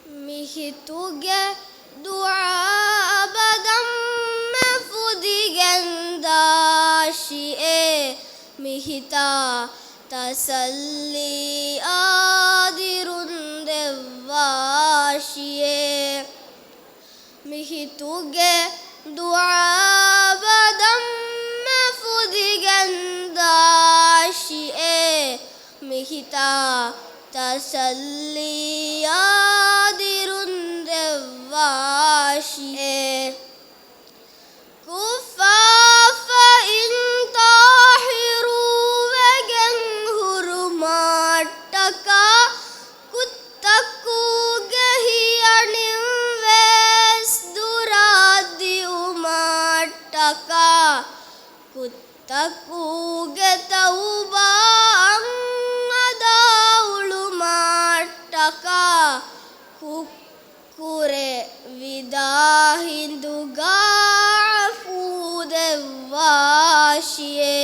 മിഹിതുഗെ ദുആബദം മഫുദിഗന്ദാശിയെ മിഹിത തസല്ലി ആദിരുന്ദവാശിയെ മിഹിതുഗെ ദുആബദം മഫുദിഗന്ദാശിയെ മിഹിത തസല്ലി ആദിരുന്ദവാശിയെ കുഫാഫ in താഹിറു വഗൻഹുറുമാട്ടക കുത്തക്കുഗഹിയണിം vase ദുരാദി ഉമാട്ടക കുത്തക്കുഗ തൗബ കുക്കുറെ വിദാഹിന്ദുഗാഫൂദവാശിയെ